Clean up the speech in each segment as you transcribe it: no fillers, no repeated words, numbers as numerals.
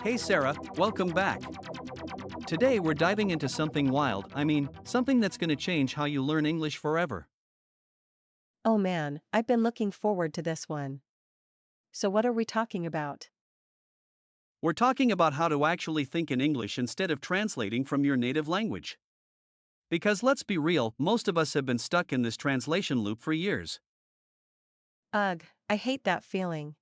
Hey Sarah, welcome back. Today we're diving into something wild, something that's gonna change how you learn English forever. Oh man, I've been looking forward to this one. So, what are we talking about? We're talking about how to actually think in English instead of translating from your native language. Because let's be real, most of us have been stuck in this translation loop for years. Ugh, I hate that feeling.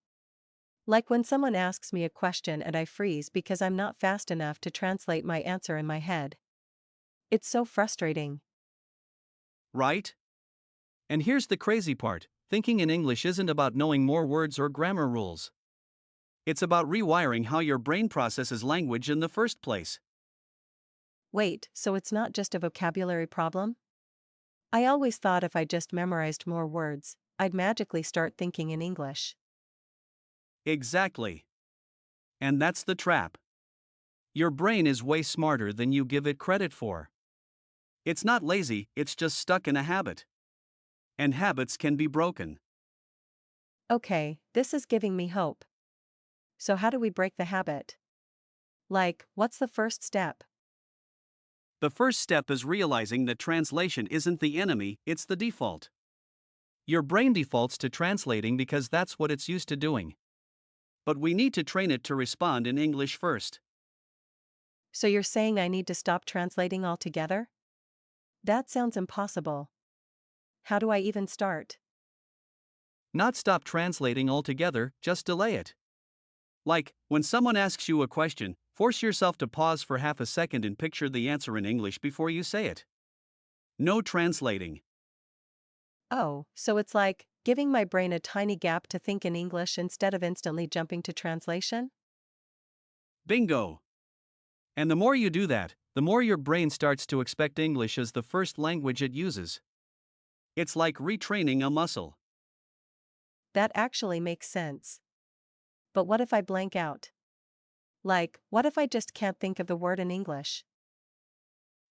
Like when someone asks me a question and I freeze because I'm not fast enough to translate my answer in my head. It's so frustrating. Right? And here's the crazy part, thinking in English isn't about knowing more words or grammar rules. It's about rewiring how your brain processes language in the first place. Wait, so it's not just a vocabulary problem? I always thought if I just memorized more words, I'd magically start thinking in English. Exactly. And that's the trap. Your brain is way smarter than you give it credit for. It's not lazy, it's just stuck in a habit. And habits can be broken. Okay, this is giving me hope. So, how do we break the habit? Like, what's the first step? The first step is realizing that translation isn't the enemy, it's the default. Your brain defaults to translating because that's what it's used to doing. But we need to train it to respond in English first. So, you're saying I need to stop translating altogether? That sounds impossible. How do I even start? Not stop translating altogether, just delay it. Like, when someone asks you a question, force yourself to pause for half a second and picture the answer in English before you say it. No translating. Oh, so it's like giving my brain a tiny gap to think in English instead of instantly jumping to translation? Bingo! And the more you do that, the more your brain starts to expect English as the first language it uses. It's like retraining a muscle. That actually makes sense. But what if I blank out? Like, what if I just can't think of the word in English?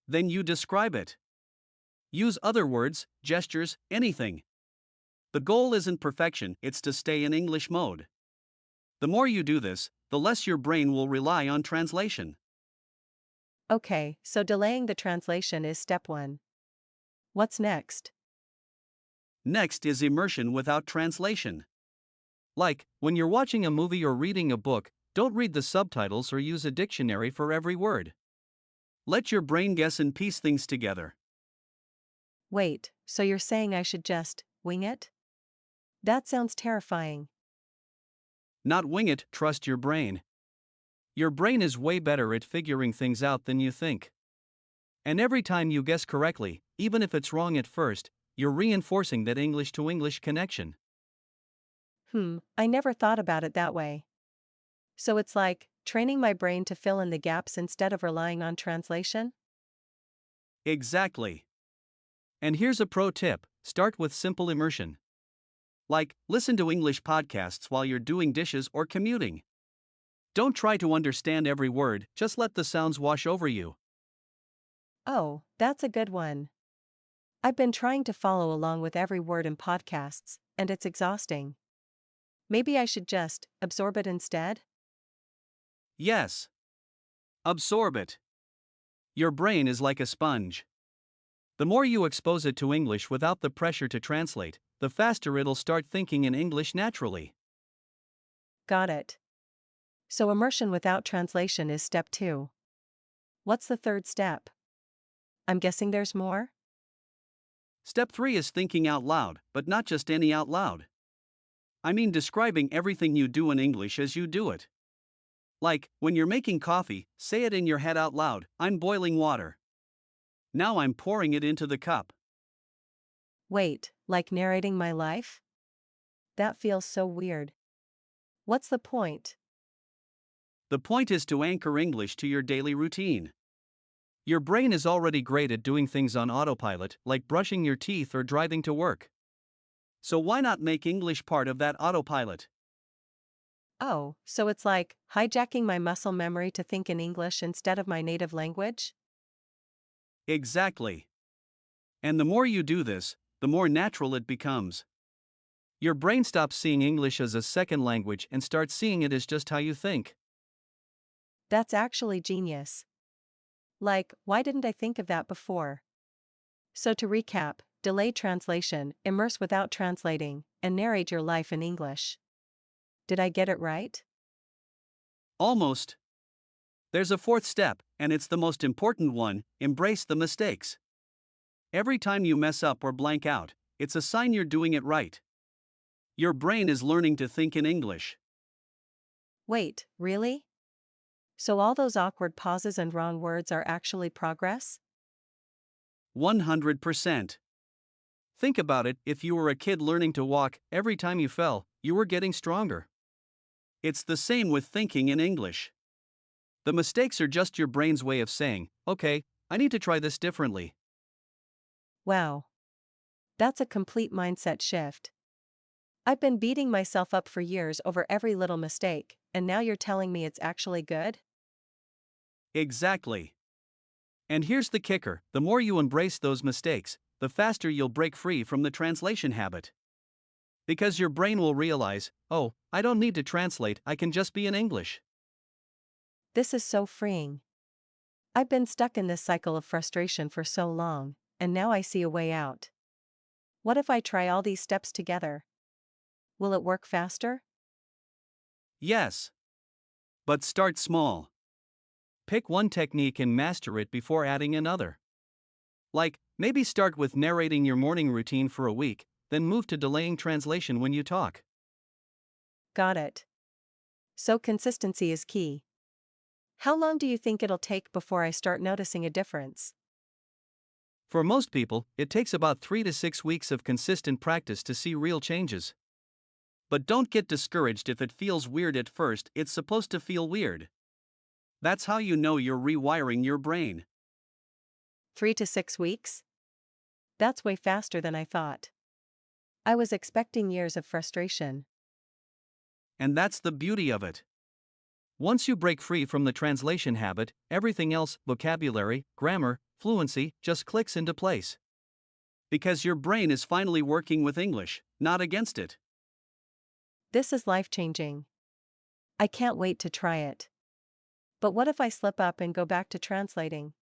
Then you describe it. Use other words, gestures, anything. The goal isn't perfection, it's to stay in English mode. The more you do this, the less your brain will rely on translation. Okay, so delaying the translation is step one. What's next? Next is immersion without translation. Like, when you're watching a movie or reading a book, don't read the subtitles or use a dictionary for every word. Let your brain guess and piece things together. Wait, so you're saying I should just wing it? That sounds terrifying. Not wing it, trust your brain. Your brain is way better at figuring things out than you think. And every time you guess correctly, even if it's wrong at first, you're reinforcing that English to English connection. I never thought about it that way. So it's like training my brain to fill in the gaps instead of relying on translation? Exactly. And here's a pro tip, start with simple immersion. Like, listen to English podcasts while you're doing dishes or commuting. Don't try to understand every word, just let the sounds wash over you. Oh, that's a good one. I've been trying to follow along with every word in podcasts, and it's exhausting. Maybe I should just absorb it instead? Yes. Absorb it. Your brain is like a sponge. The more you expose it to English without the pressure to translate, the faster it'll start thinking in English naturally. Got it. So immersion without translation is step two. What's the third step? I'm guessing there's more? Step 3 is thinking out loud, but not just any out loud. Describing everything you do in English as you do it. Like, when you're making coffee, say it in your head out loud, I'm boiling water. Now I'm pouring it into the cup. Wait, like narrating my life? That feels so weird. What's the point? The point is to anchor English to your daily routine. Your brain is already great at doing things on autopilot, like brushing your teeth or driving to work. So why not make English part of that autopilot? Oh, so it's like hijacking my muscle memory to think in English instead of my native language? Exactly. And the more you do this, the more natural it becomes. Your brain stops seeing English as a second language and starts seeing it as just how you think. That's actually genius. Like, why didn't I think of that before? So to recap, delay translation, immerse without translating, and narrate your life in English. Did I get it right? Almost. There's a fourth step, and it's the most important one: embrace the mistakes. Every time you mess up or blank out, it's a sign you're doing it right. Your brain is learning to think in English. Wait, really? So all those awkward pauses and wrong words are actually progress? 100%. Think about it: if you were a kid learning to walk, every time you fell, you were getting stronger. It's the same with thinking in English. The mistakes are just your brain's way of saying, okay, I need to try this differently. Wow. That's a complete mindset shift. I've been beating myself up for years over every little mistake, and now you're telling me it's actually good? Exactly. And here's the kicker: the more you embrace those mistakes, the faster you'll break free from the translation habit. Because your brain will realize, oh, I don't need to translate, I can just be in English. This is so freeing. I've been stuck in this cycle of frustration for so long, and now I see a way out. What if I try all these steps together? Will it work faster? Yes. But start small. Pick one technique and master it before adding another. Like, maybe start with narrating your morning routine for a week, then move to delaying translation when you talk. Got it. So consistency is key. How long do you think it'll take before I start noticing a difference? For most people, it takes about 3 to 6 weeks of consistent practice to see real changes. But don't get discouraged if it feels weird at first, it's supposed to feel weird. That's how you know you're rewiring your brain. 3 to 6 weeks? That's way faster than I thought. I was expecting years of frustration. And that's the beauty of it. Once you break free from the translation habit, everything else, vocabulary, grammar, fluency, just clicks into place. Because your brain is finally working with English, not against it. This is life-changing. I can't wait to try it. But what if I slip up and go back to translating?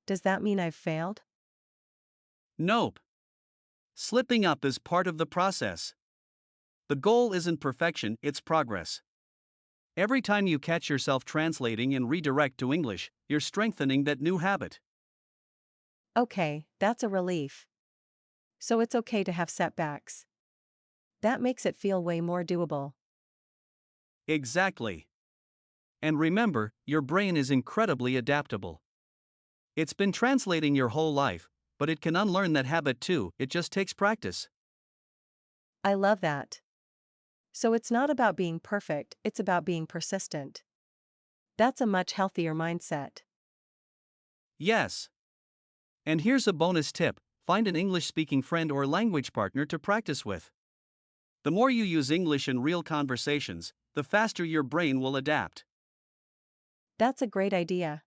Does that mean I've failed? Nope. Slipping up is part of the process. The goal isn't perfection, it's progress. Every time you catch yourself translating and redirect to English, you're strengthening that new habit. Okay, that's a relief. So it's okay to have setbacks. That makes it feel way more doable. Exactly. And remember, your brain is incredibly adaptable. It's been translating your whole life, but it can unlearn that habit too, it just takes practice. I love that. So it's not about being perfect, it's about being persistent. That's a much healthier mindset. Yes. And here's a bonus tip: find an English speaking friend or language partner to practice with. The more you use English in real conversations, the faster your brain will adapt. That's a great idea.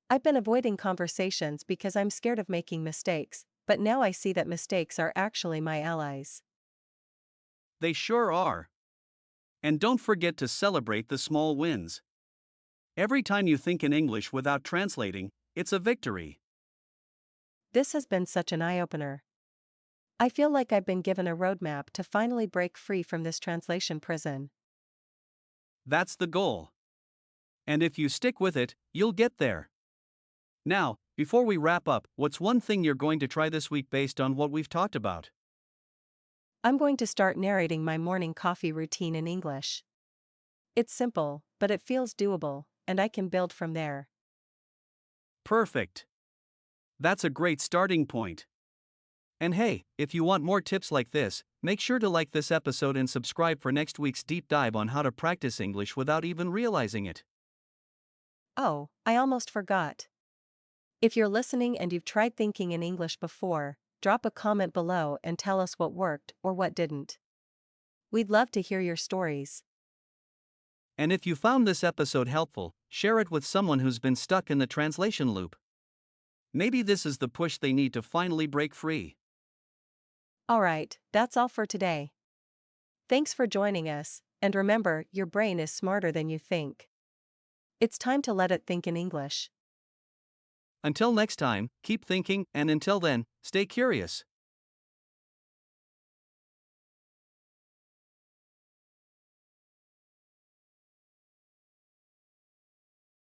I've been avoiding conversations because I'm scared of making mistakes, but now I see that mistakes are actually my allies. They sure are. And don't forget to celebrate the small wins. Every time you think in English without translating, it's a victory. This has been such an eye-opener. I feel like I've been given a roadmap to finally break free from this translation prison. That's the goal. And if you stick with it, you'll get there. Now, before we wrap up, what's one thing you're going to try this week based on what we've talked about? I'm going to start narrating my morning coffee routine in English. It's simple, but it feels doable, and I can build from there. Perfect. That's a great starting point. And hey, if you want more tips like this, make sure to like this episode and subscribe for next week's deep dive on how to practice English without even realizing it. Oh, I almost forgot. If you're listening and you've tried thinking in English before, drop a comment below and tell us what worked or what didn't. We'd love to hear your stories. And if you found this episode helpful, share it with someone who's been stuck in the translation loop. Maybe this is the push they need to finally break free. Alright, that's all for today. Thanks for joining us, and remember, your brain is smarter than you think. It's time to let it think in English. Until next time, keep thinking, and until then, stay curious.